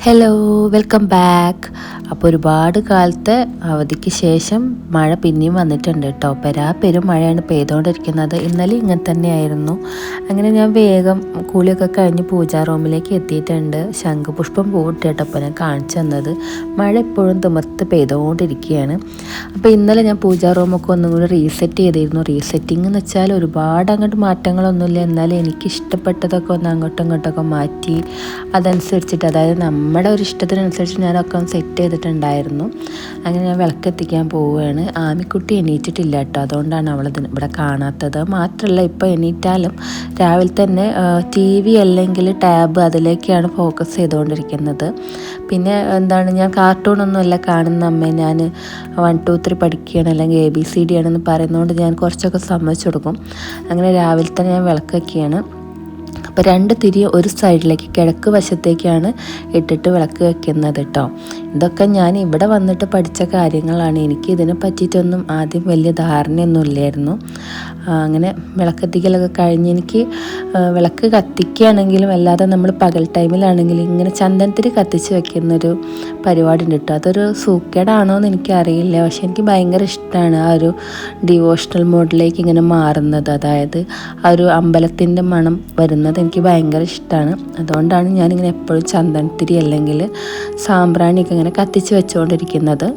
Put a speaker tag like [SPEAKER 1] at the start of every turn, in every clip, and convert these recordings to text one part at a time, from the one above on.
[SPEAKER 1] Hello, welcome back. അപ്പോൾ ഒരുപാട് കാലത്തെ അവധിക്ക് ശേഷം മഴ പിന്നെയും വന്നിട്ടുണ്ട് കേട്ടോ. പെരും മഴയാണ് പെയ്തുകൊണ്ടിരിക്കുന്നത്. ഇന്നലെ ഇങ്ങനെ തന്നെയായിരുന്നു. അങ്ങനെ ഞാൻ വേഗം കൂലിയൊക്കെ കഴിഞ്ഞ് പൂജാ റൂമിലേക്ക് എത്തിയിട്ടുണ്ട്. ശംഖുപുഷ്പം പൂവിട്ടിട്ടപ്പോൾ ഞാൻ കാണിച്ചു തന്നത്. മഴ എപ്പോഴും തിമർത്ത് പെയ്തുകൊണ്ടിരിക്കുകയാണ്. അപ്പോൾ ഇന്നലെ ഞാൻ പൂജാ റൂമൊക്കെ ഒന്നും കൂടി റീസെറ്റ് ചെയ്തിരുന്നു. റീസെറ്റിംഗ് എന്ന് വെച്ചാൽ ഒരുപാട് അങ്ങോട്ട് മാറ്റങ്ങളൊന്നുമില്ല. എന്നാലും എനിക്ക് ഇഷ്ടപ്പെട്ടതൊക്കെ ഒന്ന് അങ്ങോട്ടും ഇങ്ങോട്ടൊക്കെ മാറ്റി അതനുസരിച്ചിട്ട്, അതായത് നമ്മുടെ ഒരു ഇഷ്ടത്തിനനുസരിച്ച് ഞാനൊക്കെ ഒന്ന് സെറ്റ് ചെയ്തിട്ടുണ്ടായിരുന്നു. അങ്ങനെ ഞാൻ വിളക്കെത്തിക്കാൻ പോവുകയാണ്. ആമിക്കുട്ടി എണീറ്റിട്ടില്ല കേട്ടോ, അതുകൊണ്ടാണ് അവൾ ഇവിടെ കാണാത്തത്. മാത്രമല്ല ഇപ്പോൾ എണീറ്റാലും രാവിലെ തന്നെ TV അല്ലെങ്കിൽ ടാബ് അതിലേക്കാണ് ഫോക്കസ് ചെയ്തുകൊണ്ടിരിക്കുന്നത്. പിന്നെ ഞാൻ കാർട്ടൂണൊന്നും അല്ല കാണുന്ന അമ്മ, ഞാൻ 1 2 3 പഠിക്കുകയാണ് അല്ലെങ്കിൽ ABCD ആണെന്ന് പറയുന്നതുകൊണ്ട് ഞാൻ കുറച്ചൊക്കെ സമ്മതിച്ചു കൊടുക്കും. അങ്ങനെ രാവിലെ തന്നെ ഞാൻ വിളക്ക് വയ്ക്കുകയാണ്. അപ്പോൾ 2 തിരി ഒരു സൈഡിലേക്ക് കിഴക്ക് വശത്തേക്കാണ് ഇട്ടിട്ട് വിളക്ക് വെക്കുന്നത് കേട്ടോ. ഇതൊക്കെ ഞാൻ ഇവിടെ വന്നിട്ട് പഠിച്ച കാര്യങ്ങളാണ്. എനിക്ക് ഇതിനെ പറ്റിയിട്ടൊന്നും ആദ്യം വലിയ ധാരണയൊന്നും ഇല്ലായിരുന്നു. അങ്ങനെ വിളക്കെത്തിക്കലൊക്കെ കഴിഞ്ഞ് എനിക്ക് വിളക്ക് കത്തിക്കുകയാണെങ്കിലും അല്ലാതെ നമ്മൾ പകൽ ടൈമിലാണെങ്കിലും ഇങ്ങനെ ചന്ദനത്തിരി കത്തിച്ച് വെക്കുന്നൊരു പരിപാടി ഉണ്ട് കേട്ടോ. അതൊരു സൂക്കേടാണോ എന്ന് എനിക്കറിയില്ല, പക്ഷെ എനിക്ക് ഭയങ്കര ഇഷ്ടമാണ് ആ ഒരു ഡിവോഷണൽ മോഡിലേക്ക് ഇങ്ങനെ മാറുന്നത്. അതായത് ആ ഒരു അമ്പലത്തിൻ്റെ മണം വരുന്നത് എനിക്ക് ഭയങ്കര ഇഷ്ടമാണ്. അതുകൊണ്ടാണ് ഞാനിങ്ങനെ എപ്പോഴും ചന്ദനത്തിരി അല്ലെങ്കിൽ സാമ്പ്രാണിയൊക്കെ ഇങ്ങനെ കത്തിച്ച് വെച്ചുകൊണ്ടിരിക്കുന്നത്.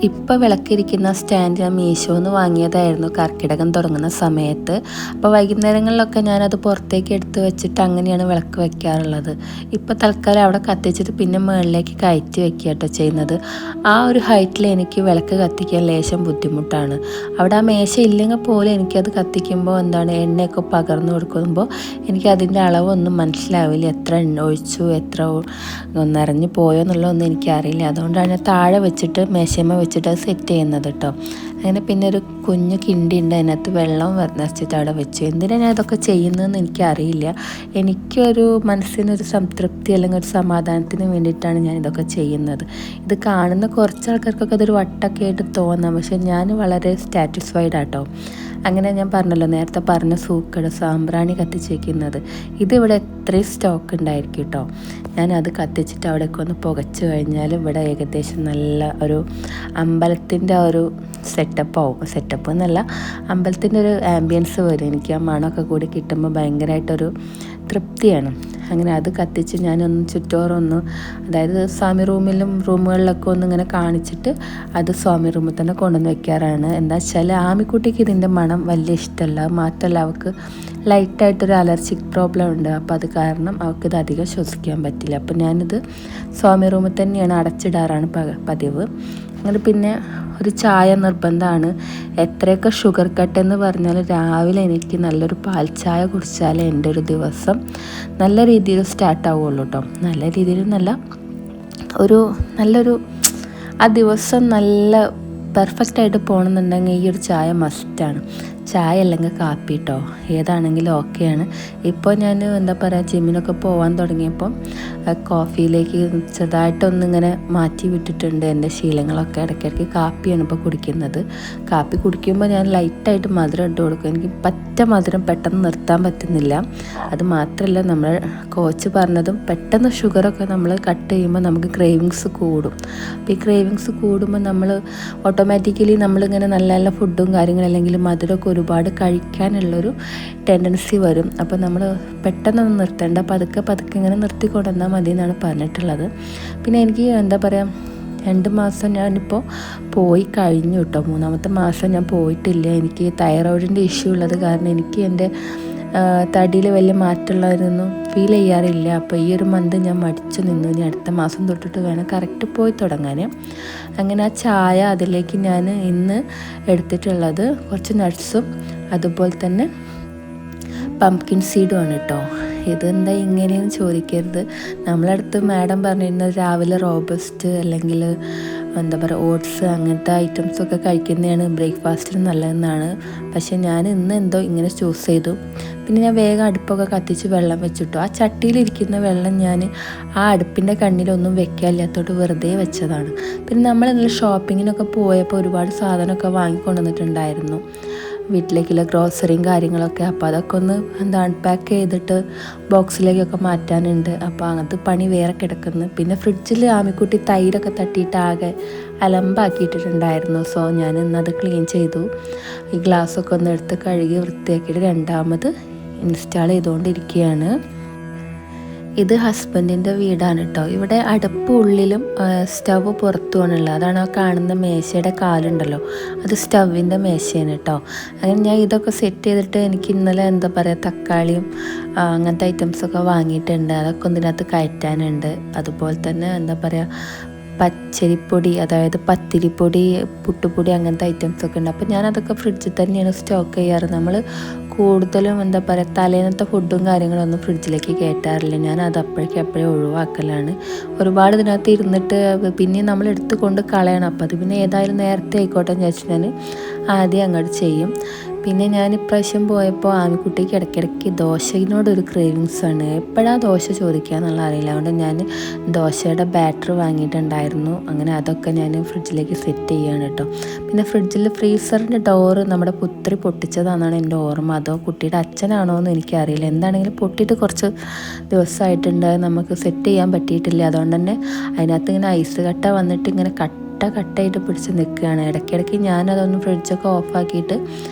[SPEAKER 1] ഇപ്പോൾ വിളക്കിരിക്കുന്ന സ്റ്റാൻഡ് ഞാൻ മീഷോന്ന് വാങ്ങിയതായിരുന്നു കർക്കിടകം തുടങ്ങുന്ന സമയത്ത്. അപ്പോൾ വൈകുന്നേരങ്ങളിലൊക്കെ ഞാനത് പുറത്തേക്ക് എടുത്ത് വെച്ചിട്ട് അങ്ങനെയാണ് വിളക്ക് വയ്ക്കാറുള്ളത്. ഇപ്പോൾ തൽക്കാലം അവിടെ കത്തിച്ചിട്ട് പിന്നെ മുകളിലേക്ക് കയറ്റി വെക്കുക കേട്ടോ ചെയ്യുന്നത്. ആ ഒരു ഹൈറ്റിൽ എനിക്ക് വിളക്ക് കത്തിക്കാൻ ലേശം ബുദ്ധിമുട്ടാണ്. അവിടെ ആ മേശ ഇല്ലെങ്കിൽ പോലും എനിക്കത് കത്തിക്കുമ്പോൾ എണ്ണയൊക്കെ പകർന്നു കൊടുക്കുമ്പോൾ എനിക്കതിൻ്റെ അളവൊന്നും മനസ്സിലാവില്ല. എത്ര എണ്ണ ഒഴിച്ചു, എത്ര നിറഞ്ഞു പോയോ എന്നുള്ളതൊന്നും എനിക്കറിയില്ല. അതുകൊണ്ടാണ് താഴെ വെച്ചിട്ട് മേശമ്മ വെച്ചിട്ട് അത് സെറ്റ് ചെയ്യുന്നത് കേട്ടോ. അങ്ങനെ പിന്നെ ഒരു കുഞ്ഞു കിണ്ടി ഉണ്ട്, അതിനകത്ത് വെള്ളം നിറച്ചിട്ട് അവിടെ വെച്ചു. എന്തിനാണ് ഞാൻ ഇതൊക്കെ ചെയ്യുന്നതെന്ന് എനിക്കറിയില്ല. എനിക്കൊരു മനസ്സിനൊരു സംതൃപ്തി അല്ലെങ്കിൽ ഒരു സമാധാനത്തിന് വേണ്ടിയിട്ടാണ് ഞാൻ ഇതൊക്കെ ചെയ്യുന്നത്. ഇത് കാണുന്ന കുറച്ച് ആൾക്കാർക്കൊക്കെ അതൊരു വട്ടൊക്കെ ആയിട്ട് തോന്നാം, പക്ഷെ ഞാൻ വളരെ സാറ്റിസ്ഫൈഡ് ആട്ടോ. അങ്ങനെ ഞാൻ പറഞ്ഞല്ലോ, നേരത്തെ പറഞ്ഞ സൂക്കട് സാമ്പ്രാണി കത്തിച്ച് വയ്ക്കുന്നത്, ഇതിവിടെ എത്രയും സ്റ്റോക്ക് ഉണ്ടായിരിക്കും കേട്ടോ. ഞാനത് കത്തിച്ചിട്ട് അവിടേക്ക് ഒന്ന് പുകച്ച് കഴിഞ്ഞാൽ ഇവിടെ ഏകദേശം നല്ല ഒരു അമ്പലത്തിൻ്റെ ഒരു സെറ്റപ്പ് എന്നല്ല, അമ്പലത്തിൻ്റെ ഒരു ആംബിയൻസ് വരും. എനിക്ക് ആ മണമൊക്കെ കൂടി കിട്ടുമ്പോൾ ഭയങ്കരമായിട്ടൊരു തൃപ്തിയാണ്. അങ്ങനെ അത് കത്തിച്ച് ഞാനൊന്ന് ചുറ്റോറൊന്ന്, അതായത് സ്വാമി റൂമുകളിലൊക്കെ ഒന്ന് ഇങ്ങനെ കാണിച്ചിട്ട് അത് സ്വാമി റൂമിൽ തന്നെ കൊണ്ടുവന്ന് വെക്കാറാണ്. എന്താ വെച്ചാൽ ആമിക്കുട്ടിക്ക് ഇതിൻ്റെ മണം വലിയ ഇഷ്ടമല്ല. മാത്രമല്ല അവൾക്ക് ലൈറ്റായിട്ടൊരു അലർജിക് പ്രോബ്ലം ഉണ്ട്. അപ്പോൾ അത് കാരണം അവൾക്കിത് അധികം ശ്വസിക്കാൻ പറ്റില്ല. അപ്പോൾ ഞാനിത് സ്വാമി റൂമിൽ തന്നെയാണ് അടച്ചിടാറാണ് പതിവ്. അങ്ങനെ പിന്നെ ഒരു ചായ നിർബന്ധമാണ്. എത്രയൊക്കെ ഷുഗർ കട്ട് എന്ന് പറഞ്ഞാൽ രാവിലെ എനിക്ക് നല്ലൊരു പാൽ ചായ കുടിച്ചാലേ എൻ്റെ ഒരു ദിവസം നല്ല രീതിയിൽ സ്റ്റാർട്ട് ആവുള്ളൂ കേട്ടോ. നല്ല രീതിയിൽ നല്ലൊരു ആ ദിവസം നല്ല പെർഫെക്റ്റായിട്ട് പോകണമെന്നുണ്ടെങ്കിൽ ഈ ഒരു ചായ മസ്റ്റാണ്. ചായ അല്ലെങ്കിൽ കാപ്പി കേട്ടോ, ഏതാണെങ്കിലും ഓക്കെയാണ്. ഇപ്പോൾ ഞാൻ ജിമ്മിനൊക്കെ പോകാൻ തുടങ്ങിയപ്പം കോഫിയിലേക്ക് ചെറുതായിട്ടൊന്നിങ്ങനെ മാറ്റി വിട്ടിട്ടുണ്ട്. എൻ്റെ ശീലങ്ങളൊക്കെ ഇടയ്ക്കിടയ്ക്ക് കാപ്പിയാണ് ഇപ്പോൾ കുടിക്കുന്നത്. കാപ്പി കുടിക്കുമ്പോൾ ഞാൻ ലൈറ്റായിട്ട് മധുരം ഇട്ട് കൊടുക്കും. എനിക്ക് മധുരം പെട്ടെന്ന് നിർത്താൻ പറ്റുന്നില്ല. അത് മാത്രമല്ല, നമ്മൾ കോച്ച് പറഞ്ഞതും പെട്ടെന്ന് ഷുഗറൊക്കെ നമ്മൾ കട്ട് ചെയ്യുമ്പോൾ നമുക്ക് ക്രേവിങ്സ് കൂടും. അപ്പോൾ ഈ ക്രേവിങ്സ് കൂടുമ്പോൾ നമ്മൾ ഓട്ടോമാറ്റിക്കലി നമ്മളിങ്ങനെ നല്ല നല്ല ഫുഡും കാര്യങ്ങളും അല്ലെങ്കിൽ മധുരമൊക്കെ ഒരുപാട് കഴിക്കാനുള്ളൊരു ടെൻഡൻസി വരും. അപ്പോൾ നമ്മൾ പെട്ടെന്നൊന്നും നിർത്തേണ്ട, പതുക്കെ ഇങ്ങനെ നിർത്തിക്കൊണ്ടുവന്നാൽ മതി എന്നാണ് പറഞ്ഞിട്ടുള്ളത്. പിന്നെ എനിക്ക് 2 മാസം ഞാനിപ്പോൾ പോയി കഴിഞ്ഞു കേട്ടോ. 3ാമത്തെ മാസം ഞാൻ പോയിട്ടില്ല. എനിക്ക് തൈറോയിഡിൻ്റെ ഇഷ്യൂ ഉള്ളത് കാരണം എനിക്ക് എൻ്റെ തടിയിൽ വലിയ മാറ്റമുള്ളതൊന്നും ഫീൽ ചെയ്യാറില്ല. അപ്പോൾ ഈ ഒരു മന്ത് ഞാൻ മടിച്ചു നിന്നു. ഇനി അടുത്ത മാസം തൊട്ടിട്ട് വേണം കറക്റ്റ് പോയി തുടങ്ങാൻ. അങ്ങനെ ആ ചായ അതിലേക്ക് ഞാൻ ഇന്ന് എടുത്തിട്ടുള്ളത് കുറച്ച് നട്ട്സും അതുപോലെ തന്നെ പംകിൻ സീഡുമാണ് കേട്ടോ. ഇതെന്താ ഇങ്ങനെയെന്ന് ചോദിക്കരുത്. നമ്മളടുത്ത് മാഡം പറഞ്ഞിരുന്നത് രാവിലെ റോബസ്റ്റ് അല്ലെങ്കിൽ ഓട്സ് അങ്ങനത്തെ ഐറ്റംസൊക്കെ കഴിക്കുന്നതാണ് ബ്രേക്ക്ഫാസ്റ്റിന് നല്ലതെന്നാണ്. പക്ഷേ ഞാൻ ഇന്ന് എന്തോ ഇങ്ങനെ ചൂസ് ചെയ്തു. പിന്നെ ഞാൻ വേഗം അടുപ്പൊക്കെ കത്തിച്ച് വെള്ളം വെച്ചിട്ടു. ആ ചട്ടിയിലിരിക്കുന്ന വെള്ളം ഞാൻ ആ അടുപ്പിൻ്റെ കണ്ണിലൊന്നും വെക്കാനില്ലാത്തോട്ട് വെറുതെ വെച്ചതാണ്. പിന്നെ നമ്മൾ ഇന്നലെ ഷോപ്പിങ്ങിനൊക്കെ പോയപ്പോൾ ഒരുപാട് സാധനമൊക്കെ വാങ്ങിക്കൊണ്ടുവന്നിട്ടുണ്ടായിരുന്നു. വീട്ടിലേക്കുള്ള ഗ്രോസറിയും കാര്യങ്ങളൊക്കെ. അപ്പോൾ അതൊക്കെ ഒന്ന് അൺപാക്ക് ചെയ്തിട്ട് ബോക്സിലേക്കൊക്കെ മാറ്റാനുണ്ട്. അപ്പോൾ അങ്ങനത്തെ പണി വേറെ കിടക്കുന്നു. പിന്നെ ഫ്രിഡ്ജിൽ ആമിക്കുട്ടി തൈരൊക്കെ തട്ടിയിട്ട് ആകെ അലമ്പാക്കിയിട്ടുണ്ടായിരുന്നു. സോ ഞാൻ ഇന്നത് ക്ലീൻ ചെയ്തു. ഈ ഗ്ലാസ്സൊക്കെ ഒന്ന് എടുത്ത് കഴുകി വൃത്തിയാക്കിയിട്ട് രണ്ടാമത് ഇൻസ്റ്റാൾ ചെയ്തുകൊണ്ടിരിക്കുകയാണ്. ഇത് ഹസ്ബൻഡിൻ്റെ വീടാണ് കേട്ടോ. ഇവിടെ അടുപ്പ് ഉള്ളിലും സ്റ്റവ് പുറത്തുമാണുള്ളത്. അതാണ് ആ കാണുന്ന മേശയുടെ കാലുണ്ടല്ലോ, അത് സ്റ്റവിൻ്റെ മേശയാണ് കേട്ടോ. അങ്ങനെ ഞാൻ ഇതൊക്കെ സെറ്റ് ചെയ്തിട്ട് എനിക്ക് ഇന്നലെ തക്കാളിയും അങ്ങനത്തെ ഐറ്റംസൊക്കെ വാങ്ങിയിട്ടുണ്ട്. അതൊക്കെ ഒന്നിനകത്ത് കയറ്റാനുണ്ട്. അതുപോലെ തന്നെ പച്ചരിപ്പൊടി, അതായത് പത്തിരിപ്പൊടി, പുട്ടുപൊടി, അങ്ങനത്തെ ഐറ്റംസൊക്കെ ഉണ്ട്. അപ്പോൾ ഞാനതൊക്കെ ഫ്രിഡ്ജിൽ തന്നെയാണ് സ്റ്റോക്ക് ചെയ്യാറ്. നമ്മൾ കൂടുതലും തലേന്നത്തെ ഫുഡും കാര്യങ്ങളൊന്നും ഫ്രിഡ്ജിലേക്ക് കയറ്റാറില്ല. ഞാൻ അത് അപ്പോഴേക്കും ഒഴിവാക്കലാണ്. ഒരുപാട് ഇതിനകത്ത് ഇരുന്നിട്ട് പിന്നെ നമ്മൾ എടുത്ത് കൊണ്ട് കളയണം. അപ്പോൾ അത് പിന്നെ ഏതായാലും നേരത്തെ ആയിക്കോട്ടെ എന്ന് വെച്ചാൽ ഞാൻ ആദ്യം അങ്ങോട്ട് ചെയ്യും. പിന്നെ ഞാൻ ഇപ്രാവശ്യം പോയപ്പോൾ ആമിക്കുട്ടിക്ക് ഇടയ്ക്കിടയ്ക്ക് ദോശയിനോടൊരു ക്രേവിങ്സാണ്. എപ്പോഴാണ് ദോശ ചോദിക്കുക എന്നുള്ള അറിയില്ല. അതുകൊണ്ട് ഞാൻ ദോശയുടെ ബാറ്റർ വാങ്ങിയിട്ടുണ്ടായിരുന്നു. അങ്ങനെ അതൊക്കെ ഞാൻ ഫ്രിഡ്ജിലേക്ക് സെറ്റ് ചെയ്യുകയാണ് കേട്ടോ. പിന്നെ ഫ്രീസറിൻ്റെ ഡോറ് നമ്മുടെ പുത്രി പൊട്ടിച്ചതാണെന്നാണ് എൻ്റെ ഓർമ്മ. അതോ കുട്ടിയുടെ അച്ഛനാണോ എന്ന് എനിക്കറിയില്ല. എന്താണെങ്കിലും പൊട്ടിയിട്ട് കുറച്ച് ദിവസമായിട്ടുണ്ട്. നമുക്ക് സെറ്റ് ചെയ്യാൻ പറ്റിയിട്ടില്ല. അതുകൊണ്ട് തന്നെ അതിനകത്ത് ഇങ്ങനെ ഐസ് കട്ട വന്നിട്ട് ഇങ്ങനെ കട്ടായിട്ട് പിടിച്ച് നിൽക്കുകയാണ്. ഇടയ്ക്കിടയ്ക്ക് ഞാനതൊന്ന് ഫ്രിഡ്ജൊക്കെ ഓഫാക്കിയിട്ട്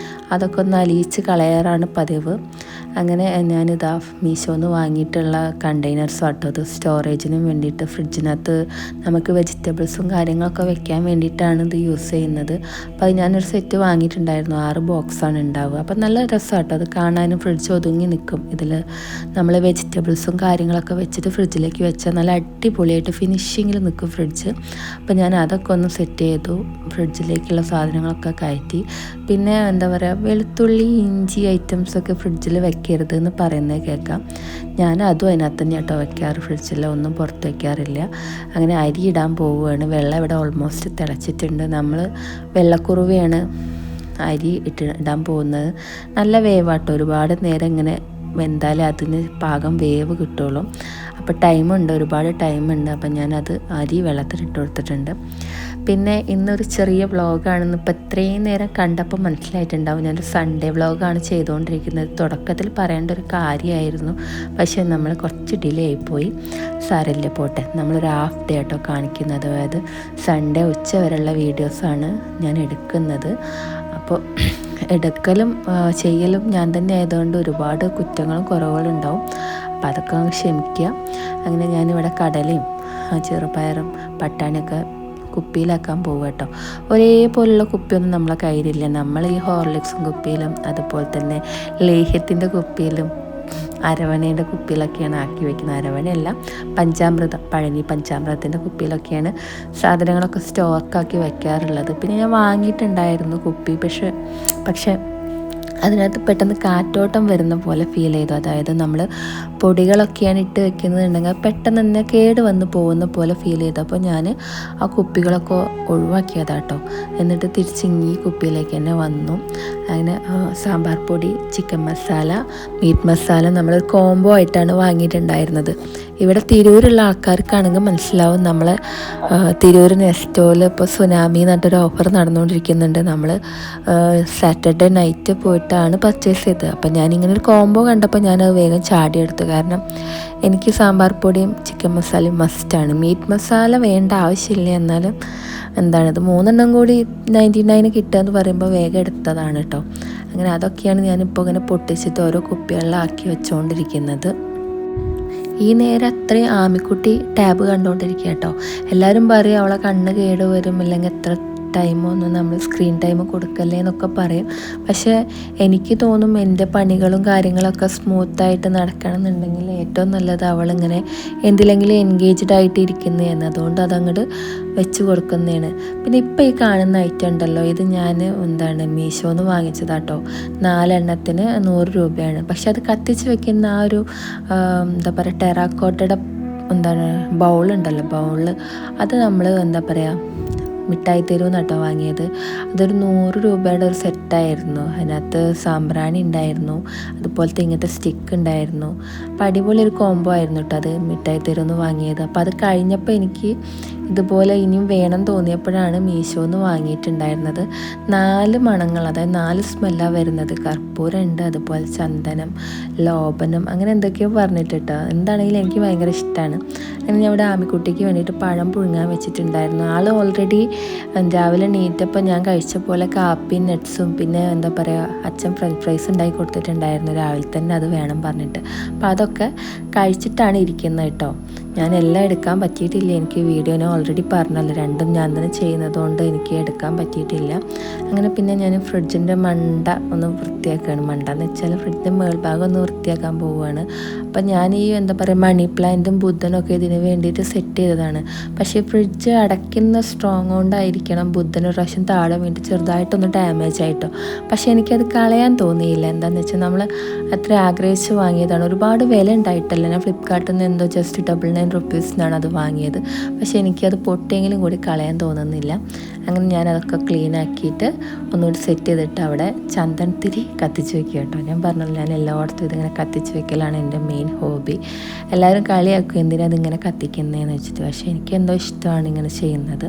[SPEAKER 1] അതൊക്കെ ഒന്ന് അലിയിച്ച് കളയാറാണ് പതിവ്. അങ്ങനെ ഞാനിതാ മീഷോന്ന് വാങ്ങിയിട്ടുള്ള കണ്ടെയ്നർസും ആട്ടോ, അത് സ്റ്റോറേജിനും വേണ്ടിയിട്ട് ഫ്രിഡ്ജിനകത്ത് നമുക്ക് വെജിറ്റബിൾസും കാര്യങ്ങളൊക്കെ വെക്കാൻ വേണ്ടിയിട്ടാണ് ഇത് യൂസ് ചെയ്യുന്നത്. അപ്പോൾ അത് ഞാനൊരു സെറ്റ് വാങ്ങിയിട്ടുണ്ടായിരുന്നു. 6 ബോക്സാണ് ഉണ്ടാവുക. അപ്പോൾ നല്ല രസമാട്ടോ, അത് കാണാനും ഫ്രിഡ്ജ് ഒതുങ്ങി നിൽക്കും. ഇതിൽ നമ്മൾ വെജിറ്റബിൾസും കാര്യങ്ങളൊക്കെ വെച്ചിട്ട് ഫ്രിഡ്ജിലേക്ക് വെച്ചാൽ നല്ല അടിപൊളിയായിട്ട് ഫിനിഷിങ്ങിൽ നിൽക്കും ഫ്രിഡ്ജ്. അപ്പോൾ ഞാൻ അതൊക്കെ ഒന്ന് സെറ്റ് ചെയ്തു, ഫ്രിഡ്ജിലേക്കുള്ള സാധനങ്ങളൊക്കെ കയറ്റി. പിന്നെ വെളുത്തുള്ളി, ഇഞ്ചി ഐറ്റംസൊക്കെ ഫ്രിഡ്ജിൽ വെക്കരുത് എന്ന് പറയുന്നത് കേൾക്കാം. ഞാൻ അതും അതിനകത്ത് തന്നെ കേട്ടോ വെക്കാറ്, ഫ്രിഡ്ജിൽ ഒന്നും പുറത്ത് വയ്ക്കാറില്ല. അങ്ങനെ അരി ഇടാൻ പോവുകയാണ്. വെള്ളം ഇവിടെ ഓൾമോസ്റ്റ് തിളച്ചിട്ടുണ്ട്. നമ്മൾ വെള്ളക്കുറുവയാണ് അരി ഇടാൻ പോകുന്നത്. നല്ല വേവാട്ടോ, ഒരുപാട് നേരം ഇങ്ങനെ വെന്താലേ അതിന് പാകം വേവ് കിട്ടുള്ളൂ. അപ്പോൾ ഒരുപാട് ടൈമുണ്ട്. അപ്പം ഞാനത് അരി വെള്ളത്തിലിട്ട് കൊടുത്തിട്ടുണ്ട്. പിന്നെ ഇന്നൊരു ചെറിയ വ്ളോഗാണെന്ന് ഇപ്പോൾ ഇത്രയും നേരം കണ്ടപ്പോൾ മനസ്സിലായിട്ടുണ്ടാവും. ഞാനൊരു സൺഡേ വ്ളോഗാണ് ചെയ്തുകൊണ്ടിരിക്കുന്നത്. തുടക്കത്തിൽ പറയേണ്ട ഒരു കാര്യമായിരുന്നു, പക്ഷേ നമ്മൾ കുറച്ച് ഡിലേ ആയിപ്പോയി. സാരമില്ല, പോട്ടെ. നമ്മളൊരു ഹാഫ് ഡേ ആട്ടോ കാണിക്കുന്നത്. അതായത് സൺഡേ ഉച്ച വരെയുള്ള വീഡിയോസാണ് ഞാൻ എടുക്കുന്നത്. അപ്പോൾ എടുക്കലും ചെയ്യലും ഞാൻ തന്നെ ആയതുകൊണ്ട് ഒരുപാട് കുറ്റങ്ങളും കുറവുകളും ഉണ്ടാവും. അപ്പോൾ അതൊക്കെ അങ്ങ് ക്ഷമിക്കുക. അങ്ങനെ ഞാനിവിടെ കടലയും ചെറുപയറും പട്ടാണിയൊക്കെ കുപ്പിയിലാക്കാൻ പോകും കേട്ടോ. ഒരേപോലുള്ള കുപ്പിയൊന്നും നമ്മളെ കയ്യിലില്ല. നമ്മൾ ഈ ഹോർലിക്സും കുപ്പിയിലും അതുപോലെ തന്നെ ലേഹ്യത്തിൻ്റെ കുപ്പിയിലും അരവണയുടെ കുപ്പിയിലൊക്കെയാണ് ആക്കി വയ്ക്കുന്നത്. അരവണയല്ല, പഴനി പഞ്ചാമൃതത്തിൻ്റെ കുപ്പിയിലൊക്കെയാണ് സാധനങ്ങളൊക്കെ സ്റ്റോക്കാക്കി വയ്ക്കാറുള്ളത്. പിന്നെ ഞാൻ വാങ്ങിയിട്ടുണ്ടായിരുന്നു കുപ്പി, പക്ഷേ അതിനകത്ത് പെട്ടെന്ന് കാറ്റോട്ടം വരുന്ന പോലെ ഫീൽ ചെയ്തു. അതായത് നമ്മൾ പൊടികളൊക്കെയാണ് ഇട്ട് വെക്കുന്നതുണ്ടെങ്കിൽ പെട്ടെന്ന് തന്നെ കേട് വന്ന് പോകുന്ന പോലെ ഫീൽ ചെയ്തു. അപ്പോൾ ഞാൻ ആ കുപ്പികളൊക്കെ ഒഴിവാക്കിയതാട്ടോ. എന്നിട്ട് തിരിച്ചിങ്ങി കുപ്പിയിലേക്ക് തന്നെ വന്നു. അങ്ങനെ സാമ്പാർ പൊടി, ചിക്കൻ മസാല, മീറ്റ് മസാല നമ്മൾ കോംബോ ആയിട്ടാണ് വാങ്ങിയിട്ടുണ്ടായിരുന്നത്. ഇവിടെ തിരൂരുള്ള ആൾക്കാർക്കാണെങ്കിൽ മനസ്സിലാവും. നമ്മൾ തിരൂർ നെസ്റ്റോയിൽ ഇപ്പോൾ സുനാമി എന്നിട്ടൊരു ഓഫർ നടന്നുകൊണ്ടിരിക്കുന്നുണ്ട്. നമ്മൾ സാറ്റർഡേ നൈറ്റ് പോയിട്ടാണ് പർച്ചേസ് ചെയ്തത്. അപ്പം ഞാനിങ്ങനെ ഒരു കോംബോ കണ്ടപ്പോൾ ഞാനത് വേഗം ചാടിയെടുത്തു. കാരണം എനിക്ക് സാമ്പാർ പൊടിയും ചിക്കൻ മസാലയും മസ്റ്റാണ്. മീറ്റ് മസാല വേണ്ട ആവശ്യമില്ല. എന്നാലും ഇത് 3 കൂടി 99 കിട്ടുക എന്ന് പറയുമ്പോൾ വേഗം എടുത്തതാണ് കേട്ടോ. അങ്ങനെ അതൊക്കെയാണ് ഞാനിപ്പോൾ ഇങ്ങനെ പൊട്ടിച്ചിട്ട് ഓരോ കുപ്പികളിലാക്കി വെച്ചുകൊണ്ടിരിക്കുന്നത്. ഈ നേരം അത്രയും ആമിക്കുട്ടി ടാബ് കണ്ടുകൊണ്ടിരിക്കുക കേട്ടോ. എല്ലാവരും പറയും അവളെ കണ്ണ് കേട് വരും, അല്ലെങ്കിൽ എത്ര ടൈമൊന്നും നമ്മൾ സ്ക്രീൻ ടൈം കൊടുക്കല്ലേ എന്നൊക്കെ പറയും. പക്ഷേ എനിക്ക് തോന്നും എൻ്റെ പണികളും കാര്യങ്ങളൊക്കെ സ്മൂത്തായിട്ട് നടക്കണം എന്നുണ്ടെങ്കിൽ ഏറ്റവും നല്ലത് അവളിങ്ങനെ എന്തിലെങ്കിലും എൻഗേജ്ഡ് ആയിട്ട് ഇരിക്കുന്നതാണ്. അതുകൊണ്ട് അതങ്ങോട്ട് വെച്ച് കൊടുക്കുന്നതാണ്. പിന്നെ ഇപ്പോൾ ഈ കാണുന്ന ഐറ്റം ഉണ്ടല്ലോ, ഇത് ഞാൻ മീഷോന്ന് വാങ്ങിച്ചതാട്ടോ. 4 എണ്ണത്തിന് 100 രൂപയാണ്. പക്ഷെ അത് കത്തിച്ച് വെക്കുന്ന ആ ഒരു ടെറാക്കോട്ടയുടെ ബൗളുണ്ടല്ലോ, അത് നമ്മൾ മിഠായി തെരുവ് നട്ടോ വാങ്ങിയത്. അതൊരു 100 രൂപയുടെ ഒരു സെറ്റായിരുന്നു. അതിനകത്ത് സാമ്പ്രാണി ഉണ്ടായിരുന്നു, അതുപോലത്തെ ഇങ്ങനത്തെ സ്റ്റിക്ക് ഉണ്ടായിരുന്നു. അപ്പോൾ അടിപൊളി ഒരു കോംബോ ആയിരുന്നു കേട്ടോ അത് മിഠായി തെരുവ് വാങ്ങിയത്. അപ്പോൾ അത് കഴിഞ്ഞപ്പോൾ എനിക്ക് ഇതുപോലെ ഇനിയും വേണം തോന്നിയപ്പോഴാണ് മീഷോന്ന് വാങ്ങിയിട്ടുണ്ടായിരുന്നത്. 4 മണങ്ങൾ, അതായത് 4 സ്മെല്ലാണ് വരുന്നത്. കർപ്പൂരമുണ്ട്, അതുപോലെ ചന്ദനം, ലോബനം, അങ്ങനെ എന്തൊക്കെയോ പറഞ്ഞിട്ടോ. എന്താണെങ്കിലും എനിക്ക് ഭയങ്കര ഇഷ്ടമാണ്. അങ്ങനെ ഞാൻ ഇവിടെ ആമിക്കുട്ടിക്ക് വേണ്ടിയിട്ട് പഴം പുഴുങ്ങാൻ വെച്ചിട്ടുണ്ടായിരുന്നു. ആൾ ഓൾറെഡി രാവിലെ നീറ്റപ്പോൾ ഞാൻ കഴിച്ച പോലെ കാപ്പിയും നട്ട്സും പിന്നെ എന്താ പറയുക അച്ഛൻ ഫ്രഞ്ച് ഫ്രൈസ് ഉണ്ടാക്കി കൊടുത്തിട്ടുണ്ടായിരുന്നു രാവിലെ തന്നെ, അത് വേണം പറഞ്ഞിട്ട്. അപ്പോൾ അതൊക്കെ കഴിച്ചിട്ടാണ് ഇരിക്കുന്നത് കേട്ടോ. ഞാൻ എല്ലാം എടുക്കാൻ പറ്റിയിട്ടില്ല. എനിക്ക് വീഡിയോനെ ഓൾറെഡി പറഞ്ഞല്ലോ, രണ്ടും ഞാൻ തന്നെ ചെയ്യുന്നതുകൊണ്ട് എനിക്ക് എടുക്കാൻ പറ്റിയിട്ടില്ല. അങ്ങനെ പിന്നെ ഞാൻ ഫ്രിഡ്ജിൻ്റെ മണ്ട ഒന്ന് വൃത്തിയാക്കുകയാണ്. മണ്ട എന്ന് വെച്ചാൽ ഫ്രിഡ്ജിൻ്റെ മേൽഭാഗം ഒന്ന് വൃത്തിയാക്കാൻ പോവുകയാണ്. അപ്പം ഞാൻ ഈ എന്താ പറയുക മണി പ്ലാന്റും ബുദ്ധനൊക്കെ ഇതിന് വേണ്ടിയിട്ട് സെറ്റ് ചെയ്തതാണ്. പക്ഷേ ഫ്രിഡ്ജ് അടയ്ക്കുന്ന സ്ട്രോങ് കൊണ്ടായിരിക്കണം ബുദ്ധൻ ഒരു പ്രാവശ്യം താഴെ വീണിട്ട് ചെറുതായിട്ടൊന്ന് ഡാമേജ് ആയിട്ടോ. പക്ഷേ എനിക്കത് കളയാൻ തോന്നിയില്ല. എന്താണെന്ന് വെച്ചാൽ നമ്മൾ അത്ര ആഗ്രഹിച്ച് വാങ്ങിയതാണ്. ഒരുപാട് വില ഉണ്ടായിട്ടല്ല, ഞാൻ ഫ്ലിപ്കാർട്ടിൽ നിന്ന് എന്തോ ജസ്റ്റ് 99 റുപ്പീസിനാണ് അത് വാങ്ങിയത്. പക്ഷേ എനിക്കത് പൊട്ടിയെങ്കിലും കൂടി കളയാൻ തോന്നുന്നില്ല. അങ്ങനെ ഞാനതൊക്കെ ക്ലീൻ ആക്കിയിട്ട് ഒന്നുകൂടി സെറ്റ് ചെയ്തിട്ട് അവിടെ ചന്ദനത്തിരി കത്തിച്ച് വെക്കുക കേട്ടോ. ഞാൻ പറഞ്ഞല്ലോ, ഞാൻ എല്ലായിടത്തും ഇതിങ്ങനെ കത്തിച്ച് വെക്കലാണ് എൻ്റെ മെയിൻ ഹോബി. എല്ലാവരും കളിയാക്കും എന്തിനാ അതിങ്ങനെ കത്തിക്കുന്നതെന്ന് വെച്ചിട്ട്, പക്ഷേ എനിക്കെന്തോ ഇഷ്ടമാണ് ഇങ്ങനെ ചെയ്യുന്നത്.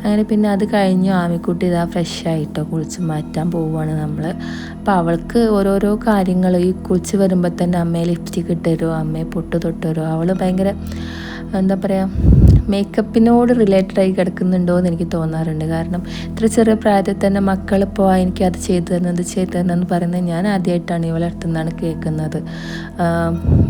[SPEAKER 1] അങ്ങനെ പിന്നെ അത് കഴിഞ്ഞ് ആമിക്കുട്ടി ഇതാ ഫ്രഷ് ആയിട്ടോ കുളിച്ച് മാറ്റാൻ പോവുകയാണ് നമ്മൾ. അപ്പോൾ അവൾക്ക് ഓരോരോ കാര്യങ്ങൾ ഈ കുളിച്ച് വരുമ്പോൾ തന്നെ അമ്മയെ ലിപ്സ്റ്റിക് ഇട്ട് തരുമോ, അമ്മയെ പൊട്ട് തൊട്ട് തരുമോ, അവൾ ഭയങ്കര എന്താ പറയുക മേക്കപ്പിനോട് റിലേറ്റഡ് ആയി കിടക്കുന്നുണ്ടോ എന്ന് എനിക്ക് തോന്നാറുണ്ട്. കാരണം ഇത്ര ചെറിയ പ്രായത്തിൽ തന്നെ മക്കളിപ്പോൾ എനിക്ക് അത് ചെയ്തു തരണം ഇത് ചെയ്തു തരണം എന്ന് പറയുന്നത് ഞാൻ ആദ്യമായിട്ടാണ് ഇവളെ അടുത്തു നിന്നാണ് കേൾക്കുന്നത്.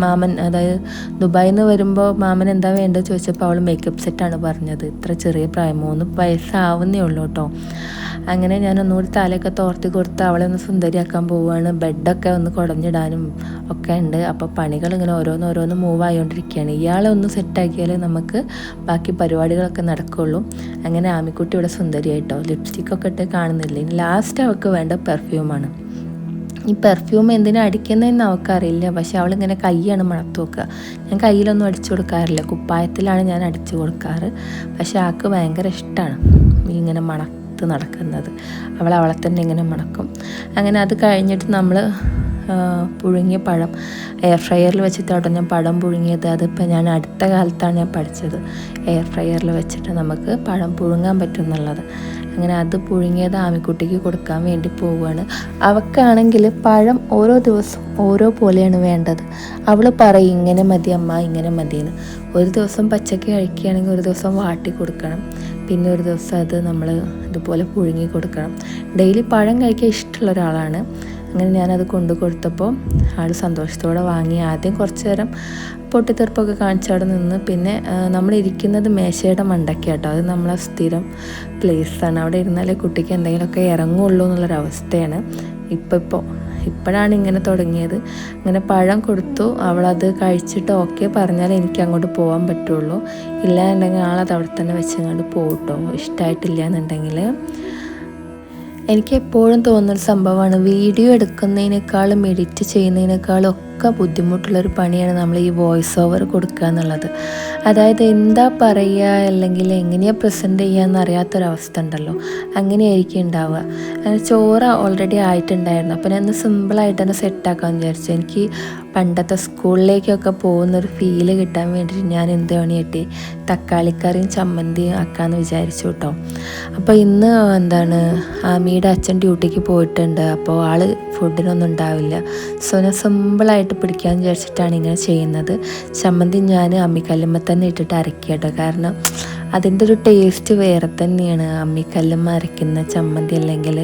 [SPEAKER 1] മാമൻ, അതായത് ദുബായിൽ നിന്ന് വരുമ്പോൾ മാമൻ എന്താ വേണ്ടത് ചോദിച്ചപ്പോൾ അവൾ മേക്കപ്പ് സെറ്റാണ് പറഞ്ഞത്. ഇത്ര ചെറിയ പ്രായം 3 വയസ്സാവുന്നേ ഉള്ളൂ കേട്ടോ. അങ്ങനെ ഞാൻ ഒന്നുകൂടി തലയൊക്കെ തോർത്തി കൊടുത്ത് അവളെ ഒന്ന് സുന്ദരിയാക്കാൻ പോവുകയാണ്. ബെഡൊക്കെ ഒന്ന് കുടഞ്ഞിടാനും ഒക്കെ ഉണ്ട്. അപ്പോൾ പണികൾ ഇങ്ങനെ ഓരോന്നോരോന്ന് മൂവ് ആയിക്കൊണ്ടിരിക്കുകയാണ്. ഇയാളെ ഒന്ന് സെറ്റാക്കിയാൽ നമുക്ക് ബാക്കി പരിപാടികളൊക്കെ നടക്കുള്ളൂ. അങ്ങനെ ആമിക്കുട്ടി ഇവിടെ സുന്ദരിയായിട്ടോ. ലിപ്സ്റ്റിക്കൊക്കെ ഇട്ട് കാണുന്നില്ല. ഇനി ലാസ്റ്റ് അവൾക്ക് വേണ്ട പെർഫ്യൂമാണ്. ഈ പെർഫ്യൂം എന്തിനാ അടിക്കുന്നതെന്ന് അവൾക്കറിയില്ല. പക്ഷെ അവളിങ്ങനെ കൈയാണ് മണത്ത് വെക്കുക. ഞാൻ കയ്യിലൊന്നും അടിച്ചു കൊടുക്കാറില്ല, കുപ്പായത്തിലാണ് ഞാൻ അടിച്ചു കൊടുക്കാറ്. പക്ഷെ ആൾക്ക് ഭയങ്കര ഇഷ്ടമാണ് ഇങ്ങനെ നടക്കുന്നത്. അവളെ തന്നെ ഇങ്ങനെ മണക്കും. അങ്ങനെ അത് കഴിഞ്ഞിട്ട് നമ്മൾ പുഴുങ്ങിയ പഴം എയർ ഫ്രയറിൽ വെച്ചിട്ടാട്ടോ ഞാൻ പഴം പുഴുങ്ങിയത്. അതിപ്പോൾ ഞാൻ അടുത്ത കാലത്താണ് ഞാൻ പഠിച്ചത്, എയർ ഫ്രയറിൽ വെച്ചിട്ട് നമുക്ക് പഴം പുഴുങ്ങാൻ പറ്റും എന്നുള്ളത്. അങ്ങനെ അത് പുഴുങ്ങിയത് ആമിക്കുട്ടിക്ക് കൊടുക്കാൻ വേണ്ടി പോവുകയാണ്. അവൾക്കാണെങ്കിൽ പഴം ഓരോ ദിവസം ഓരോ പോലെയാണ് വേണ്ടത്. അവൾ പറയും ഇങ്ങനെ മതി അമ്മ, ഇങ്ങനെ മതിയെന്ന്. ഒരു ദിവസം പച്ചക്ക് കഴിക്കുകയാണെങ്കിൽ ഒരു ദിവസം വാട്ടി കൊടുക്കണം, പിന്നെ ഒരു ദിവസം അത് നമ്മൾ ഇതുപോലെ പുഴുങ്ങി കൊടുക്കണം. ഡെയിലി പഴം കഴിക്കാൻ ഇഷ്ടമുള്ള ഒരാളാണ്. അങ്ങനെ ഞാനത് കൊണ്ടു കൊടുത്തപ്പോൾ ആൾ സന്തോഷത്തോടെ വാങ്ങി. ആദ്യം കുറച്ച് നേരം പൊട്ടിത്തെറുപ്പൊക്കെ കാണിച്ചവിടെ നിന്ന്. പിന്നെ നമ്മളിരിക്കുന്നത് മേശയുടെ മണ്ടയ്ക്കാട്ടോ. അത് നമ്മളെ സ്ഥിരം പ്ലേസാണ്. അവിടെ ഇരുന്നാലേ കുട്ടിക്ക് എന്തെങ്കിലുമൊക്കെ ഇറങ്ങുള്ളൂ എന്നുള്ളൊരവസ്ഥയാണ്. ഇപ്പോഴാണ് ഇങ്ങനെ തുടങ്ങിയത്. അങ്ങനെ പഴം കൊടുത്തു. അവളത് കഴിച്ചിട്ട് ഓക്കെ പറഞ്ഞാൽ എനിക്ക് അങ്ങോട്ട് പോകാൻ പറ്റുള്ളൂ. ഇല്ല എന്നുണ്ടെങ്കിൽ ആളത് അവിടെ തന്നെ വെച്ചങ്ങോട്ട് പോകട്ടോ, ഇഷ്ടമായിട്ടില്ല എന്നുണ്ടെങ്കിൽ. എനിക്ക് എപ്പോഴും തോന്നുന്നൊരു സംഭവമാണ്, വീഡിയോ എടുക്കുന്നതിനേക്കാളും എഡിറ്റ് ചെയ്യുന്നതിനേക്കാളും ഒക്കെ ബുദ്ധിമുട്ടുള്ളൊരു പണിയാണ് നമ്മൾ ഈ വോയിസ് ഓവർ കൊടുക്കുക എന്നുള്ളത്. അതായത് എന്താ പറയുക അല്ലെങ്കിൽ എങ്ങനെയാണ് പ്രസൻറ്റ് ചെയ്യുക അറിയാത്തൊരവസ്ഥ ഉണ്ടല്ലോ, അങ്ങനെയായിരിക്കും ഉണ്ടാവുക. അങ്ങനെ ചോറ് ഓൾറെഡി ആയിട്ടുണ്ടായിരുന്നു. അപ്പോൾ ഞാൻ സിമ്പിളായിട്ട് തന്നെ സെറ്റാക്കാമെന്ന് വിചാരിച്ചു. എനിക്ക് പണ്ടത്തെ സ്കൂളിലേക്കൊക്കെ പോകുന്നൊരു ഫീല് കിട്ടാൻ വേണ്ടിയിട്ട് ഞാൻ എന്ത് പണിയിട്ട് തക്കാളിക്കറിയും ചമ്മന്തിയും ആക്കാമെന്ന് വിചാരിച്ചു കേട്ടോ. അപ്പോൾ ഇന്ന് ആമിയുടെ അച്ഛൻ ഡ്യൂട്ടിക്ക് പോയിട്ടുണ്ട്. അപ്പോൾ ആൾ ഫുഡിനൊന്നും ഉണ്ടാവില്ല. സോ ഞാൻ സിമ്പിളായിട്ട് പിടിക്കാമെന്ന് വിചാരിച്ചിട്ടാണ് ഇങ്ങനെ ചെയ്യുന്നത്. ചമ്മന്തി ഞാൻ അമ്മിക്കല്ലുമ്മ തന്നെ ഇട്ടിട്ട് അരക്കുക കേട്ടോ. കാരണം അതിൻ്റെ ഒരു ടേസ്റ്റ് വേറെ തന്നെയാണ്. അമ്മിക്കല്ലുമ്മ അരയ്ക്കുന്ന ചമ്മന്തി അല്ലെങ്കിൽ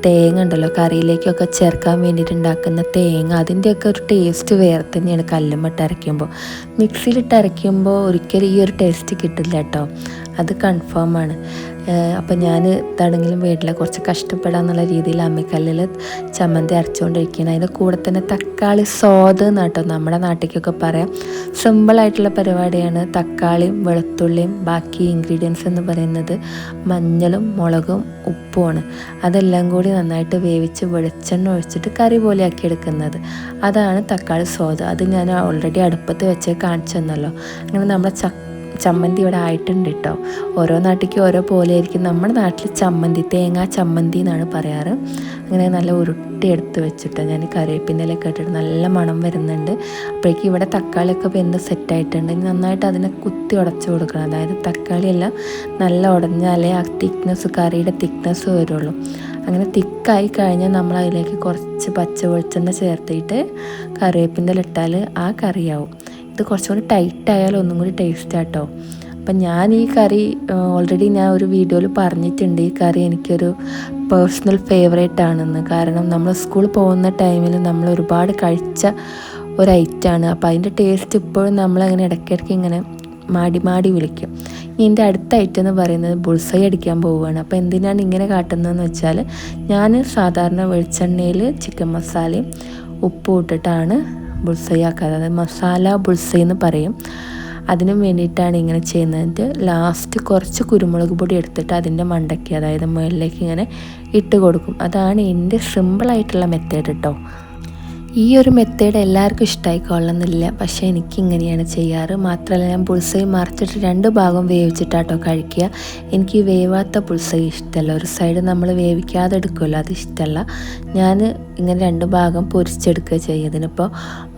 [SPEAKER 1] തേങ്ങ ഉണ്ടല്ലോ, കറിയിലേക്കൊക്കെ ചേർക്കാൻ വേണ്ടിയിട്ട് ഉണ്ടാക്കുന്ന തേങ്ങ, അതിൻ്റെയൊക്കെ ഒരു ടേസ്റ്റ് വേറെ തന്നെയാണ് കല്ലുമ്മട്ട് അരയ്ക്കുമ്പോൾ. മിക്സിയിലിട്ട് അരയ്ക്കുമ്പോൾ ഒരിക്കലും ഈ ഒരു ടേസ്റ്റ് കിട്ടില്ല കേട്ടോ, അത് കൺഫേമാണ്. അപ്പം ഞാൻ ഇതാണെങ്കിലും വീട്ടിൽ കുറച്ച് കഷ്ടപ്പെടാന്നുള്ള രീതിയിൽ അമ്മിക്കല്ലിൽ ചമ്മന്തി അരച്ചുകൊണ്ടിരിക്കുകയാണ്. അതിൻ്റെ കൂടെ തന്നെ തക്കാളി സോത് എന്നാട്ടോ നമ്മുടെ നാട്ടിലേക്കൊക്കെ പറയാം. സിമ്പിളായിട്ടുള്ള പരിപാടിയാണ്. തക്കാളിയും വെളുത്തുള്ളിയും ബാക്കി ഇൻഗ്രീഡിയൻസ് എന്ന് പറയുന്നത് മഞ്ഞളും മുളകും ഉപ്പുമാണ്. അതെല്ലാം കൂടി നന്നായിട്ട് വേവിച്ച് വെളിച്ചെണ്ണ ഒഴിച്ചിട്ട് കറി പോലെ ആക്കി എടുക്കുന്നത്, അതാണ് തക്കാളി സോത്. അത് ഞാൻ ഓൾറെഡി അടുപ്പത്ത് വെച്ച് കാണിച്ചു തന്നല്ലോ. അങ്ങനെ നമ്മുടെ ചമ്മന്തി ഇവിടെ ആയിട്ടുണ്ട് കേട്ടോ. ഓരോ നാട്ടിലേക്ക് ഓരോ പോലെ ആയിരിക്കും. നമ്മുടെ നാട്ടിൽ ചമ്മന്തി, തേങ്ങാ ചമ്മന്തി എന്നാണ് പറയാറ്. അങ്ങനെ നല്ല ഉരുട്ടി എടുത്ത് വെച്ചിട്ട് ഞാൻ കറിവേപ്പിൻ്റെലൊക്കെ ഇട്ടിട്ട് നല്ല മണം വരുന്നുണ്ട്. അപ്പോഴേക്കും ഇവിടെ തക്കാളിയൊക്കെ വെന്ത് സെറ്റായിട്ടുണ്ട്. നന്നായിട്ട് അതിനെ കുത്തി ഉടച്ചു കൊടുക്കണം. അതായത് തക്കാളിയെല്ലാം നല്ല ഉടഞ്ഞാലേ ആ തിക്നെസ്, കറിയുടെ തിക്നെസ് വരുള്ളൂ. അങ്ങനെ തിക്കായി കഴിഞ്ഞാൽ നമ്മൾ അതിലേക്ക് കുറച്ച് പച്ച വെളിച്ചെണ്ണ ചേർത്തിട്ട് കറിവേപ്പിൻ്റെ ഇട്ടാൽ ആ കറിയാവും. ഇത് കുറച്ചുകൂടി ടൈറ്റ് ആയാലും ഒന്നും കൂടി ടേസ്റ്റ് ആട്ടോ. അപ്പം ഞാൻ ഈ കറി ഓൾറെഡി ഞാൻ ഒരു വീഡിയോയിൽ പറഞ്ഞിട്ടുണ്ട്. ഈ കറി എനിക്കൊരു പേഴ്സണൽ ഫേവറേറ്റ് ആണെന്ന്. കാരണം നമ്മൾ സ്കൂളിൽ പോകുന്ന ടൈമിൽ നമ്മൾ ഒരുപാട് കഴിച്ച ഒരു ഐറ്റമാണ്. അപ്പോൾ അതിൻ്റെ ടേസ്റ്റ് ഇപ്പോഴും നമ്മളങ്ങനെ ഇടയ്ക്കിടയ്ക്ക് ഇങ്ങനെ മാടി വിളിക്കും. ഇനി എൻ്റെ അടുത്ത ഐറ്റം എന്ന് പറയുന്നത് ബുൾസൈ അടിക്കാൻ പോവുകയാണ്. അപ്പോൾ എന്തിനാണ് ഇങ്ങനെ കാട്ടുന്നതെന്ന് വെച്ചാൽ, ഞാൻ സാധാരണ വെളിച്ചെണ്ണയിൽ ചിക്കൻ മസാലയും ഉപ്പും ഇട്ടിട്ടാണ് ബുൾസൈ ആക്കാറ്. അതായത് മസാല ബുൾസൈ എന്ന് പറയും. അതിനു വേണ്ടിയിട്ടാണ് ഇങ്ങനെ ചെയ്യുന്നത്. ലാസ്റ്റ് കുറച്ച് കുരുമുളക് പൊടി എടുത്തിട്ട് അതിൻ്റെ മണ്ടയ്ക്ക്, അതായത് മുകളിലേക്ക് ഇങ്ങനെ ഇട്ട് കൊടുക്കും. അതാണ് എൻ്റെ സിമ്പിളായിട്ടുള്ള മെത്തേഡ് കേട്ടോ. ഈ ഒരു മെത്തേഡ് എല്ലാവർക്കും ഇഷ്ടമായിക്കൊള്ളുന്നില്ല, പക്ഷേ എനിക്കിങ്ങനെയാണ് ചെയ്യാറ്. മാത്രമല്ല ഞാൻ പുൾസൈ മറിച്ചിട്ട് 2 ഭാഗം വേവിച്ചിട്ടാട്ടോ കഴിക്കുക. എനിക്ക് വേവാത്ത പുൾസൈ ഇഷ്ടമല്ല. ഒരു സൈഡ് നമ്മൾ വേവിക്കാതെ എടുക്കുമല്ലോ, അത് ഇഷ്ടമല്ല. ഞാൻ ഇങ്ങനെ 2 ഭാഗം പൊരിച്ചെടുക്കുക ചെയ്യുക. ഇതിനിപ്പോൾ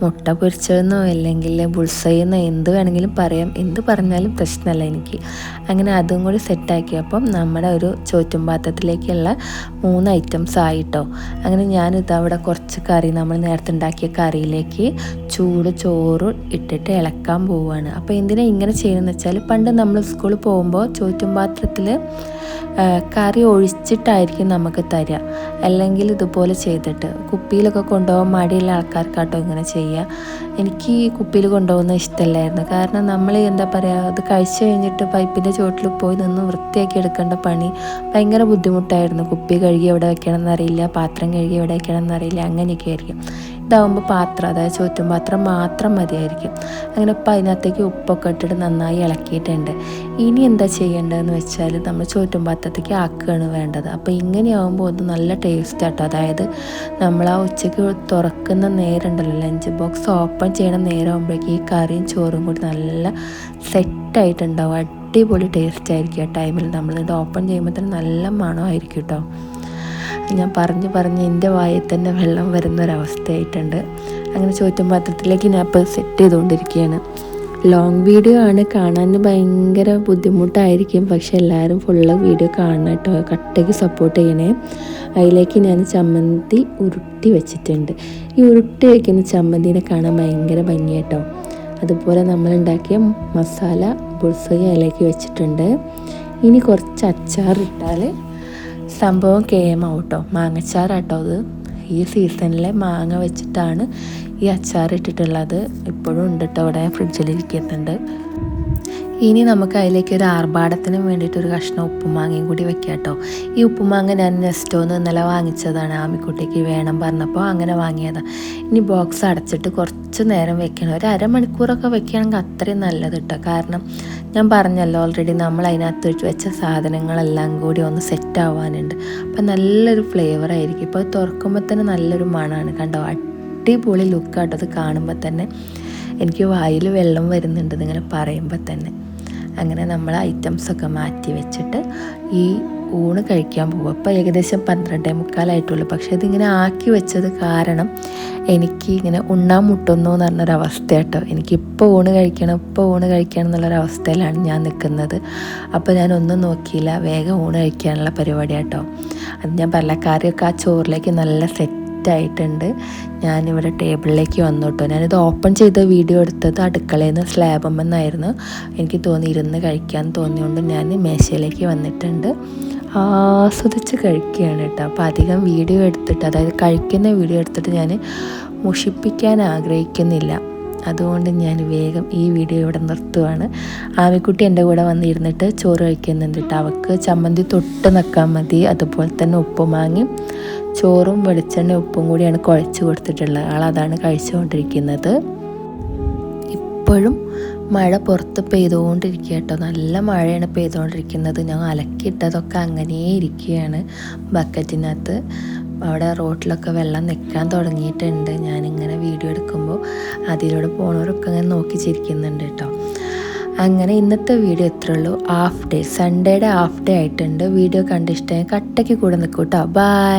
[SPEAKER 1] മുട്ട പൊരിച്ചതെന്നോ അല്ലെങ്കിൽ ബുൾസൈന്നോ എന്ത് വേണമെങ്കിലും പറയാം. എന്ത് പറഞ്ഞാലും പ്രശ്നമല്ല എനിക്ക്. അങ്ങനെ അതും കൂടി സെറ്റാക്കിയപ്പം നമ്മുടെ ഒരു ചോറ്റും പാത്രത്തിലേക്കുള്ള 3 ഐറ്റംസ് ആയിട്ടോ. അങ്ങനെ ഞാനിതവിടെ കുറച്ച് കറി, നമ്മൾ നേരത്തെ ഉണ്ടാക്കിയ കറിയിലേക്ക് ചൂട് ചോറ് ഇട്ടിട്ട് ഇളക്കാൻ പോവുകയാണ്. അപ്പോൾ എന്തിനാ ഇങ്ങനെ ചെയ്യുന്നതെന്ന് വെച്ചാൽ, പണ്ട് നമ്മൾ സ്കൂളിൽ പോകുമ്പോൾ ചോറ്റും പാത്രത്തിൽ കറി ഒഴിച്ചിട്ടായിരിക്കും നമുക്ക് തരിക. അല്ലെങ്കിൽ ഇതുപോലെ ചെയ്തിട്ട് കുപ്പിയിലൊക്കെ കൊണ്ടുപോകാൻ മടിയുള്ള ആൾക്കാർക്കാട്ടോ ഇങ്ങനെ ചെയ്യുക. എനിക്ക് ഈ കുപ്പിയിൽ കൊണ്ടുപോകുന്നത് ഇഷ്ടമല്ലായിരുന്നു. കാരണം നമ്മൾ എന്താ പറയുക, അത് കഴിച്ച് കഴിഞ്ഞിട്ട് പൈപ്പിൻ്റെ ചുവട്ടിൽ പോയി നിന്ന് വൃത്തിയാക്കി എടുക്കേണ്ട പണി ഭയങ്കര ബുദ്ധിമുട്ടായിരുന്നു. കുപ്പി കഴുകി എവിടെ വെക്കണം എന്നറിയില്ല, പാത്രം കഴുകി എവിടെ വെക്കണം എന്നറിയില്ല, അങ്ങനെയൊക്കെ ആയിരിക്കും. ഇതാവുമ്പോൾ പാത്രം, അതായത് ചോറ്റും പാത്രം മാത്രം മതിയായിരിക്കും. അങ്ങനെ ഇപ്പം അതിനകത്തേക്ക് ഉപ്പൊക്കെ ഇട്ടിട്ട് നന്നായി ഇളക്കിയിട്ടുണ്ട്. ഇനി എന്താ ചെയ്യേണ്ടതെന്ന് വെച്ചാൽ, നമ്മൾ ചോറ്റും പാത്രത്തേക്ക് ആക്കുകയാണ് വേണ്ടത്. അപ്പോൾ ഇങ്ങനെയാകുമ്പോൾ ഒന്ന് നല്ല ടേസ്റ്റ് ആട്ടോ. അതായത് നമ്മൾ ആ ഉച്ചയ്ക്ക് തുറക്കുന്ന നേരമുണ്ടല്ലോ, ലഞ്ച് ബോക്സ് ഓപ്പൺ ചെയ്യണ നേരമാകുമ്പോഴേക്കും ഈ കറിയും ചോറും കൂടി നല്ല സെറ്റായിട്ടുണ്ടാവും. അടിപൊളി ടേസ്റ്റ് ആയിരിക്കും ആ ടൈമിൽ. നമ്മളിത് ഓപ്പൺ ചെയ്യുമ്പോൾ തന്നെ നല്ല മണമായിരിക്കും കേട്ടോ. ഞാൻ പറഞ്ഞ് എൻ്റെ വായിൽ തന്നെ വെള്ളം വരുന്നൊരവസ്ഥയായിട്ടുണ്ട്. അങ്ങനെ ചോറ്റും പാത്രത്തിലേക്ക് ഞാൻ ഇപ്പോൾ സെറ്റ് ചെയ്തുകൊണ്ടിരിക്കുകയാണ്. ലോങ് വീഡിയോ ആണ്, കാണാൻ ഭയങ്കര ബുദ്ധിമുട്ടായിരിക്കും. പക്ഷെ എല്ലാവരും ഫുള്ള് വീഡിയോ കാണണം കേട്ടോ, കട്ടയ്ക്ക് സപ്പോർട്ട് ചെയ്യണേ. അതിലേക്ക് ഞാൻ ചമ്മന്തി ഉരുട്ടി വെച്ചിട്ടുണ്ട്. ഈ ഉരുട്ടി വയ്ക്കുന്ന ചമ്മന്തിനെ കാണാൻ ഭയങ്കര ഭംഗിയാട്ടോ. അതുപോലെ നമ്മളുണ്ടാക്കിയ മസാല ബുൾസൈ അതിലേക്ക് വെച്ചിട്ടുണ്ട്. ഇനി കുറച്ച് അച്ചാറിട്ടാൽ സംഭവം കേമാവും കേട്ടോ. മാങ്ങച്ചാറാട്ടോ അത്. ഈ സീസണിലെ മാങ്ങ വെച്ചിട്ടാണ് ഈ അച്ചാർ ഇട്ടിട്ടുള്ളത്. ഇപ്പോഴും ഉണ്ട് കേട്ടോ, അവിടെ ഫ്രിഡ്ജിലിരിക്കുന്നുണ്ട്. ഇനി നമുക്ക് അതിലേക്ക് ഒരു ആർഭാടത്തിന് വേണ്ടിയിട്ട് ഒരു കഷ്ണം ഉപ്പുമാങ്ങയും കൂടി വെക്കാം കേട്ടോ. ഈ ഉപ്പുമാങ്ങ ഞാൻ നെസ്റ്റോന്ന് ഇന്നലെ വാങ്ങിച്ചതാണ്. ആമിക്കുട്ടിക്ക് വേണം പറഞ്ഞപ്പോൾ അങ്ങനെ വാങ്ങിയതാണ്. ഇനി ബോക്സ് അടച്ചിട്ട് കുറച്ച് നേരം വെക്കണം. ഒരു അരമണിക്കൂറൊക്കെ വെക്കുകയാണെങ്കിൽ അത്രയും നല്ലത് കേട്ടോ. കാരണം ഞാൻ പറഞ്ഞല്ലോ ഓൾറെഡി, നമ്മൾ അതിനകത്ത് വെച്ച സാധനങ്ങളെല്ലാം കൂടി ഒന്ന് സെറ്റ് ആവാനുണ്ട്. അപ്പം നല്ലൊരു ഫ്ലേവർ ആയിരിക്കും. ഇപ്പോൾ തുറക്കുമ്പോൾ തന്നെ നല്ലൊരു മണമാണ് കണ്ടോ. അടിപൊളി ലുക്കാട്ടോ അത് കാണുമ്പോൾ തന്നെ. എനിക്ക് വായിൽ വെള്ളം വരുന്നുണ്ട് ഇതിങ്ങനെ പറയുമ്പോൾ തന്നെ. അങ്ങനെ നമ്മൾ ഐറ്റംസൊക്കെ മാറ്റി വെച്ചിട്ട് ഈ ഊണ് കഴിക്കാൻ പോകും. അപ്പോൾ ഏകദേശം 12:45 പക്ഷേ ഇതിങ്ങനെ ആക്കി വെച്ചത് കാരണം എനിക്ക് ഇങ്ങനെ ഉണ്ണാൻ മുട്ടുന്നു എന്ന് പറഞ്ഞൊരവസ്ഥ കേട്ടോ. എനിക്കിപ്പോൾ ഊണ് കഴിക്കണം എന്നുള്ളൊരവസ്ഥയിലാണ് ഞാൻ നിൽക്കുന്നത്. അപ്പോൾ ഞാനൊന്നും നോക്കിയില്ല, വേഗം ഊണ് കഴിക്കാനുള്ള പരിപാടി കേട്ടോ. അത് ഞാൻ പറഞ്ഞ കറിയൊക്കെ ആ ചോറിലേക്ക് നല്ല സെറ്റായിട്ടുണ്ട്. ഞാനിവിടെ ടേബിളിലേക്ക് വന്നു കേട്ടോ. ഞാനിത് ഓപ്പൺ ചെയ്ത വീഡിയോ എടുത്തത് അടുക്കളയിൽ നിന്ന് സ്ലാബുമെന്നായിരുന്നു. എനിക്ക് തോന്നി ഇരുന്ന് കഴിക്കാൻ തോന്നിയോണ്ട് ഞാൻ മേശയിലേക്ക് വന്നിട്ടുണ്ട്. ആസ്വദിച്ച് കഴിക്കുകയാണ് കേട്ടോ. അപ്പോൾ അധികം വീഡിയോ എടുത്തിട്ട്, അതായത് കഴിക്കുന്ന വീഡിയോ എടുത്തിട്ട് ഞാൻ മുഷിപ്പിക്കാൻ ആഗ്രഹിക്കുന്നില്ല. അതുകൊണ്ട് ഞാൻ വേഗം ഈ വീഡിയോ ഇവിടെ നിർത്തുവാണ്. ആമിക്കുട്ടി എൻ്റെ കൂടെ വന്നിരുന്നിട്ട് ചോറ് കഴിക്കുന്നുണ്ട് കേട്ടോ. അവൾക്ക് ചമ്മന്തി തൊട്ട് നിൽക്കാൻ മതി. അതുപോലെ തന്നെ ഉപ്പുമാങ്ങി ചോറും വെളിച്ചെണ്ണ ഉപ്പും കൂടിയാണ് കുഴച്ച് കൊടുത്തിട്ടുള്ളത്. ആളതാണ് കഴിച്ചുകൊണ്ടിരിക്കുന്നത്. ഇപ്പോഴും മഴ പുറത്ത് പെയ്തുകൊണ്ടിരിക്കുക കേട്ടോ. നല്ല മഴയാണ് പെയ്തുകൊണ്ടിരിക്കുന്നത്. ഞാൻ അലക്കിയിട്ടതൊക്കെ അങ്ങനെ ഇരിക്കുകയാണ് ബക്കറ്റിനകത്ത്. അവിടെ റോട്ടിലൊക്കെ വെള്ളം നിൽക്കാൻ തുടങ്ങിയിട്ടുണ്ട്. ഞാനിങ്ങനെ വീഡിയോ എടുക്കുമ്പോൾ അതിലൂടെ പോണവരൊക്കെ അങ്ങനെ നോക്കി ചിരിക്കുന്നുണ്ട് കേട്ടോ. അങ്ങനെ ഇന്നത്തെ വീഡിയോ ഇത്രേ ഉള്ളൂ. ഹാഫ് ഡേ, സൺഡേയുടെ ഹാഫ് ഡേ ആയിട്ടുണ്ട്. വീഡിയോ കണ്ടിഷ്ടമായി കട്ടയ്ക്ക് കൂടെ നിൽക്കൂട്ടോ. ബൈ.